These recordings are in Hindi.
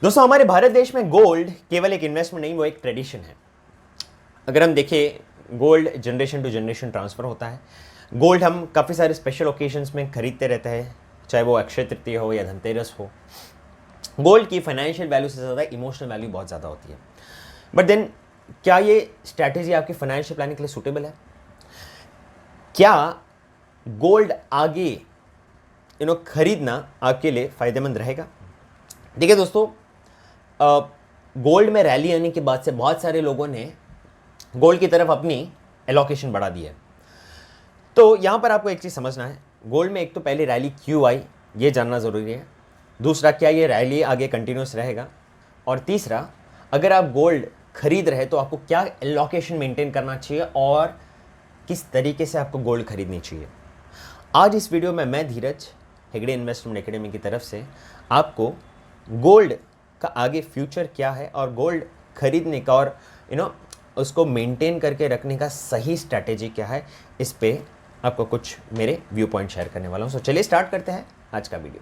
दोस्तों हमारे भारत देश में गोल्ड केवल एक इन्वेस्टमेंट नहीं, वो एक ट्रेडिशन है। अगर हम देखें, gold generation to generation transfer होता है। गोल्ड हम काफ़ी सारे स्पेशल ओकेजन्स में खरीदते रहते हैं, चाहे वो अक्षय तृतीया हो या धनतेरस हो। गोल्ड की फाइनेंशियल वैल्यू से ज़्यादा इमोशनल वैल्यू बहुत ज़्यादा होती है। बट देन क्या ये स्ट्रैटेजी आपकी फाइनेंशियल प्लानिंग के लिए सूटेबल है? क्या गोल्ड आगे खरीदना आपके लिए फ़ायदेमंद रहेगा? देखिए दोस्तों, गोल्ड में रैली आने के बाद से बहुत सारे लोगों ने गोल्ड की तरफ अपनी एलोकेशन बढ़ा दी है। तो यहाँ पर आपको एक चीज़ समझना है, गोल्ड में एक तो पहले रैली क्यों आई ये जानना ज़रूरी है। दूसरा, क्या ये रैली आगे कंटिन्यूस रहेगा? और तीसरा, अगर आप गोल्ड खरीद रहे तो आपको क्या एलोकेशन मेंटेन करना चाहिए और किस तरीके से आपको गोल्ड खरीदनी चाहिए। आज इस वीडियो में मैं धीरज हेगड़े इन्वेस्टमेंट एकेडमी की तरफ से आपको गोल्ड का आगे फ्यूचर क्या है और गोल्ड खरीदने का और उसको मेंटेन करके रखने का सही स्ट्रैटेजी क्या है, इस पे आपको कुछ मेरे व्यू पॉइंट शेयर करने वाला हूँ। सो चलिए स्टार्ट करते हैं आज का वीडियो।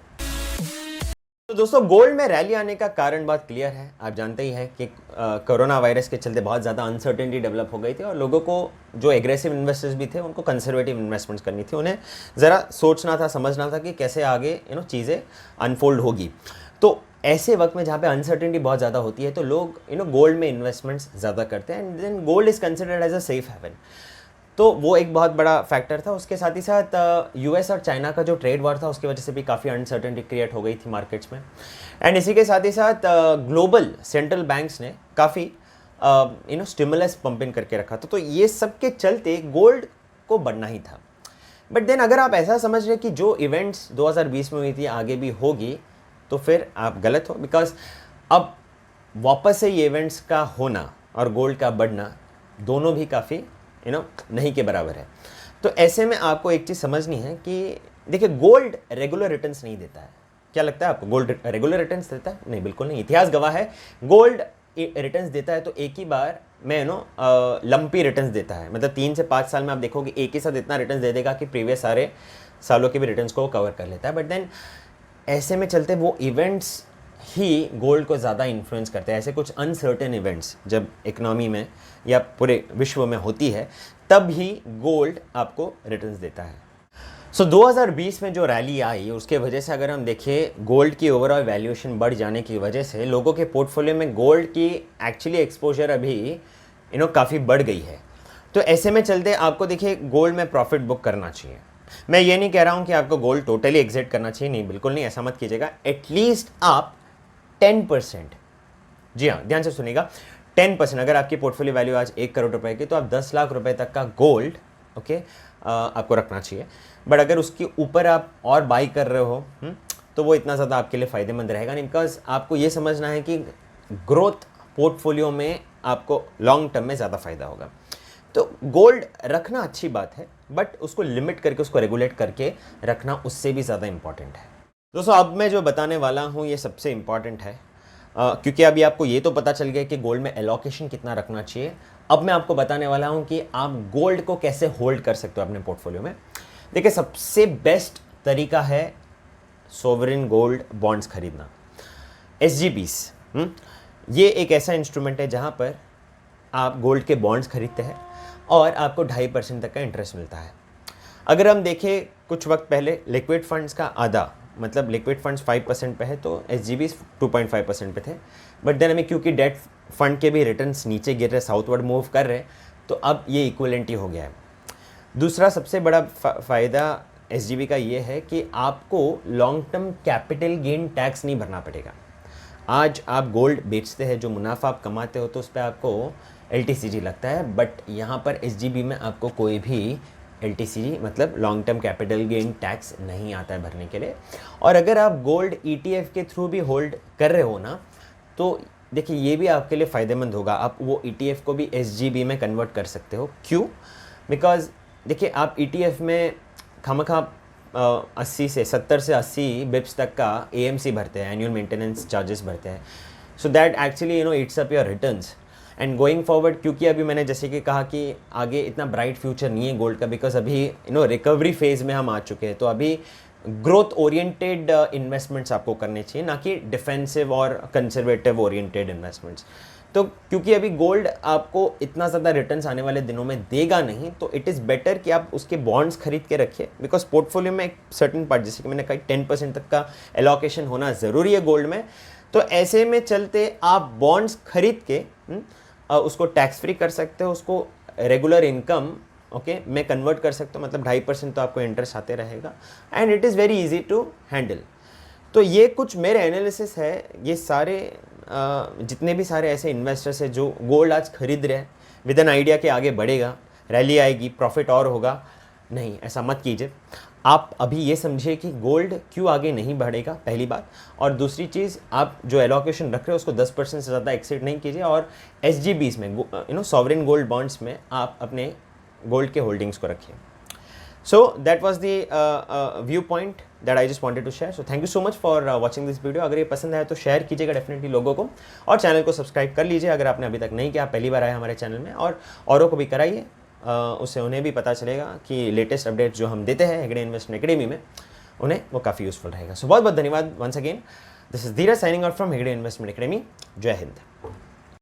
तो दोस्तों, गोल्ड में रैली आने का कारण बात क्लियर है। आप जानते ही हैं कि कोरोना वायरस के चलते बहुत ज़्यादा अनसर्टेनिटी डेवलप हो गई थी और लोगों को, जो एग्रेसिव इन्वेस्टर्स भी थे, उनको कंजर्वेटिव इन्वेस्टमेंट्स करनी थी। उन्हें ज़रा सोचना था, समझना था कि कैसे आगे चीज़ें अनफोल्ड होगी। तो ऐसे वक्त में जहाँ पे अनसर्टेनिटी बहुत ज़्यादा होती है तो लोग गोल्ड में इन्वेस्टमेंट्स ज़्यादा करते हैं and then gold is considered as a safe haven. तो वो एक बहुत बड़ा फैक्टर था। उसके साथ ही साथ यूएस और चाइना का जो ट्रेड वॉर था उसकी वजह से भी काफ़ी अनसर्टेनिटी क्रिएट हो गई थी मार्केट्स में। एंड इसी के साथ ही साथ ग्लोबल सेंट्रल बैंक्स ने काफ़ी स्टिमुलस पंपिंग करके रखा था। तो ये सब के चलते गोल्ड को बढ़ना ही था। बट देन अगर आप ऐसा समझ रहे कि जो इवेंट्स 2020 में हुई थी आगे भी होगी, तो फिर आप गलत हो। बिकॉज अब वापस से ये इवेंट्स का होना और गोल्ड का बढ़ना दोनों भी काफ़ी नहीं के बराबर है। तो ऐसे में आपको एक चीज़ समझनी है कि देखिए, गोल्ड रेगुलर रिटर्न्स नहीं देता है। क्या लगता है आपको गोल्ड रेगुलर रिटर्न्स देता है? नहीं, बिल्कुल नहीं। इतिहास गवाह है, गोल्ड रिटर्न्स देता है तो एक ही बार में लंपी रिटर्न्स देता है। मतलब 3 से 5 साल में आप देखोगे एक ही साथ इतना रिटर्न्स दे देगा कि प्रीवियस सारे सालों के भी रिटर्न्स को कवर कर लेता है। बट देन ऐसे में चलते वो इवेंट्स ही गोल्ड को ज़्यादा इन्फ्लुएंस करते हैं। ऐसे कुछ अनसर्टेन इवेंट्स जब इकोनॉमी में या पूरे विश्व में होती है, तब ही गोल्ड आपको रिटर्न्स देता है। सो 2020 में जो रैली आई उसके वजह से अगर हम देखें, गोल्ड की ओवरऑल वैल्यूएशन बढ़ जाने की वजह से लोगों के पोर्टफोलियो में गोल्ड की एक्चुअली एक्सपोजर अभी काफ़ी बढ़ गई है। तो ऐसे में चलते आपको देखिए गोल्ड में प्रॉफिट बुक करना चाहिए। मैं ये नहीं कह रहा हूँ कि आपको गोल्ड टोटली एग्जिट करना चाहिए, नहीं, बिल्कुल नहीं, ऐसा मत कीजिएगा। एटलीस्ट आप 10%, जी हाँ, ध्यान से सुनिएगा, 10%, अगर आपकी पोर्टफोलियो वैल्यू आज 1 करोड़ रुपए की, तो आप 10 लाख रुपए तक का गोल्ड आपको रखना चाहिए। बट अगर उसके ऊपर आप और बाई कर रहे हो तो वो इतना ज़्यादा आपके लिए फ़ायदेमंद रहेगा नहीं। बिकॉज आपको ये समझना है कि ग्रोथ पोर्टफोलियो में आपको लॉन्ग टर्म में ज़्यादा फ़ायदा होगा। तो गोल्ड रखना अच्छी बात है, बट उसको लिमिट करके, उसको रेगुलेट करके रखना उससे भी ज़्यादा इंपॉर्टेंट है। दोस्तों, अब मैं जो बताने वाला हूँ ये सबसे इम्पॉर्टेंट है, क्योंकि अभी आपको ये तो पता चल गया कि गोल्ड में एलोकेशन कितना रखना चाहिए। अब मैं आपको बताने वाला हूँ कि आप गोल्ड को कैसे होल्ड कर सकते हो अपने पोर्टफोलियो में। देखिए, सबसे बेस्ट तरीका है सोवरेन गोल्ड बॉन्ड्स खरीदना, SGBs। ये एक ऐसा इंस्ट्रूमेंट है जहाँ पर आप गोल्ड के बॉन्ड्स खरीदते हैं और आपको 2.5% तक का इंटरेस्ट मिलता है। अगर हम देखें, कुछ वक्त पहले लिक्विड फंड्स का आधा, मतलब लिक्विड फंड्स 5% पे है तो SGBs 2.5% पे थे। बट देन हमें क्योंकि डेट फंड के भी रिटर्न्स नीचे गिर रहे, साउथवर्ड मूव कर रहे, तो अब ये इक्विवेलेंट ही हो गया है। दूसरा सबसे बड़ा फ़ायदा SGB का ये है कि आपको long term capital gain tax नहीं भरना पड़ेगा। आज आप गोल्ड बेचते हैं, जो मुनाफा आप कमाते हो तो उस पर आपको LTCG लगता है, बट यहाँ पर SGB में आपको कोई भी LTCG मतलब long term capital gain tax नहीं आता है भरने के लिए। और अगर आप गोल्ड ETF के थ्रू भी होल्ड कर रहे हो ना, तो देखिए ये भी आपके लिए फ़ायदेमंद होगा। आप वो ETF को भी SGB में कन्वर्ट कर सकते हो। क्यों? बिकॉज देखिए, आप ETF में खामखा 70 से 80 बिप्स तक का AMC भरते हैं, एनुअल मेंटेनेंस चार्जेस भरते हैं। So that actually it's up your returns. And going forward, क्योंकि अभी मैंने जैसे कि कहा कि आगे इतना ब्राइट फ्यूचर नहीं है गोल्ड का, बिकॉज अभी रिकवरी फेज़ में हम आ चुके हैं। तो अभी ग्रोथ ओरिएंटेड इन्वेस्टमेंट्स आपको करने चाहिए, ना कि डिफेंसिव और कंजर्वेटिव ओरिएंटेड इन्वेस्टमेंट्स। तो क्योंकि अभी गोल्ड आपको इतना ज़्यादा रिटर्न्स आने वाले दिनों में देगा नहीं, तो इट इज़ बेटर कि आप उसके बॉन्ड्स खरीद के रखिए, बिकॉज पोर्टफोलियो में एक सर्टन पार्ट, जैसे कि मैंने कहा 10% तक का एलोकेशन होना ज़रूरी है गोल्ड में। तो ऐसे में चलते आप बॉन्ड्स खरीद के उसको टैक्स फ्री कर सकते हो, उसको रेगुलर इनकम मैं कन्वर्ट कर सकता हूँ, मतलब 2.5% तो आपको इंटरेस्ट आते रहेगा, and it is very easy to handle. तो ये कुछ मेरे एनालिसिस है। ये सारे जितने भी सारे ऐसे इन्वेस्टर्स हैं जो गोल्ड आज खरीद रहे हैं विद एन आइडिया कि आगे बढ़ेगा, रैली आएगी, प्रॉफिट और होगा, नहीं, ऐसा मत कीजिए। आप अभी ये समझिए कि गोल्ड क्यों आगे नहीं बढ़ेगा, पहली बात। और दूसरी चीज़, आप जो एलोकेशन रख रहे हो उसको 10% से ज़्यादा एक्सीड नहीं कीजिए, और SGBs में सॉवरेन गोल्ड बॉन्ड्स में आप अपने गोल्ड के होल्डिंग्स को रखिए। So that was the viewpoint that I just wanted to share. So thank you so much for watching this video. अगर ये पसंद आया तो शेयर कीजिएगा डेफिनेटली लोगों को, और चैनल को सब्सक्राइब कर लीजिए अगर आपने अभी तक नहीं किया, पहली बार आए हमारे चैनल में, और औरों को भी कराइए, उससे उन्हें भी पता चलेगा कि लेटेस्ट अपडेट जो हम देते हैं हेगड़े इन्वेस्टमेंट एकेडमी में, उन्हें वो काफ़ी यूजफुल रहेगा। सो बहुत बहुत धन्यवाद once again. This is Dheeraj signing out from Hegde investment academy. जय हिंद।